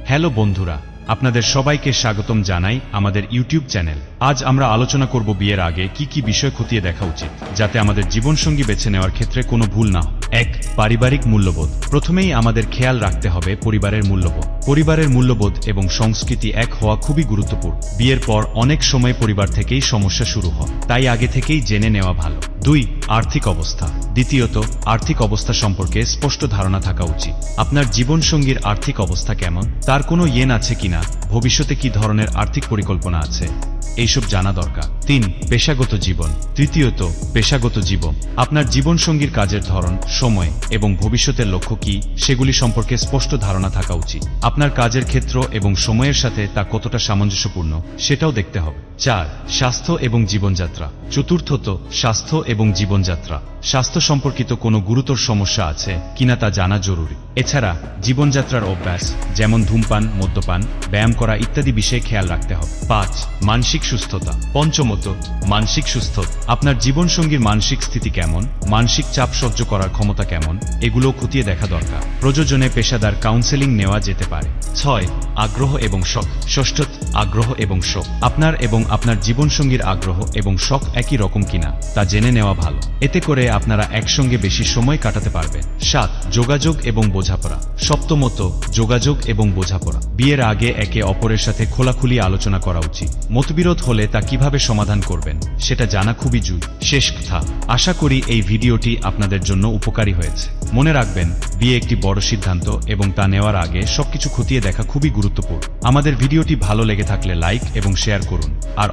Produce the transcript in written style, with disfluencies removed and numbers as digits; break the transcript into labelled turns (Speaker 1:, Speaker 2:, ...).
Speaker 1: Hello বন্ধুরা, আপনাদের সবাইকে স্বাগতম জানাই আমাদের ইউটিউব চ্যানেল। আজ আমরা আলোচনা করব বিয়ের আগে কি কি বিষয় খতিয়ে দেখা উচিত, যাতে আমাদের জীবনসঙ্গী বেছে নেওয়ার ক্ষেত্রে কোনো ভুল না হয়। ১. পারিবারিক মূল্যবোধ। প্রথমেই আমাদের খেয়াল রাখতে হবে পরিবারের মূল্যবোধ। পরিবারের মূল্যবোধ এবং সংস্কৃতি এক হওয়া খুবই গুরুত্বপূর্ণ। বিয়ের পর অনেক সময় পরিবার থেকেই সমস্যা শুরু হয়, তাই আগে থেকেই জেনে নেওয়া ভালো। ২. আর্থিক অবস্থা। দ্বিতীয়ত, আর্থিক অবস্থা সম্পর্কে স্পষ্ট ধারণা থাকা উচিত। আপনার জীবনসঙ্গীর আর্থিক অবস্থা কেমন, তার কোনো ইয়েন আছে কিনা, ভবিষ্যতে কি ধরনের আর্থিক পরিকল্পনা আছে, এইসব জানা দরকার। ৩. পেশাগত জীবন। তৃতীয়ত, পেশাগত জীবন। আপনার জীবনসঙ্গীর কাজের ধরন, সময় এবং ভবিষ্যতের লক্ষ্য কি, সেগুলি সম্পর্কে স্পষ্ট ধারণা থাকা উচিত। আপনার কাজের ক্ষেত্র এবং সময়ের সাথে তা কতটা সামঞ্জস্যপূর্ণ, সেটাও দেখতে হবে। ৪. স্বাস্থ্য এবং জীবনযাত্রা। চতুর্থত, স্বাস্থ্য এবং জীবনযাত্রা। স্বাস্থ্য সম্পর্কিত কোনো গুরুতর সমস্যা আছে কিনা তা জানা জরুরি। এছাড়া জীবনযাত্রার অভ্যাস, যেমন ধূমপান, মদ্যপান, ব্যায়াম করা ইত্যাদি বিষয়ে খেয়াল রাখতে হবে। ৫. মানসিক সুস্থতা। পঞ্চমত, মানসিক সুস্থতা। আপনার জীবনসঙ্গীর মানসিক স্থিতি কেমন, মানসিক চাপ সহ্য করার ক্ষমতা কেমন, এগুলো খতিয়ে দেখা দরকার। প্রয়োজনে পেশাদার কাউন্সেলিং নেওয়া যেতে পারে। ৬. আগ্রহ এবং শখ। ষষ্ঠত, আগ্রহ এবং শখ। আপনার এবং আপনার জীবনসঙ্গীর আগ্রহ এবং শখ একই রকম কিনা তা জেনে নেওয়া ভালো। এতে করে আপনারা একসঙ্গে বেশি সময় কাটাতে পারবেন। ৭. যোগাযোগ এবং বোঝাপড়া। সপ্তমত, যোগাযোগ এবং বোঝাপড়া। বিয়ের আগে একে অপরের সাথে খোলাখুলি আলোচনা করা উচিত। মতবিরোধ হলে তা কিভাবে সমাধান করবেন সেটা জানা খুবই জরুরি। শেষ কথা, আশা করি এই ভিডিওটি আপনাদের জন্য উপকারী হয়েছে। মনে রাখবেন, বিয়ে একটি বড় সিদ্ধান্ত এবং তা নেওয়ার আগে সবকিছু খতিয়ে দেখা খুবই গুরুত্বপূর্ণ। আমাদের ভিডিওটি ভালো লেগে থাকলে লাইক এবং শেয়ার করুন, আর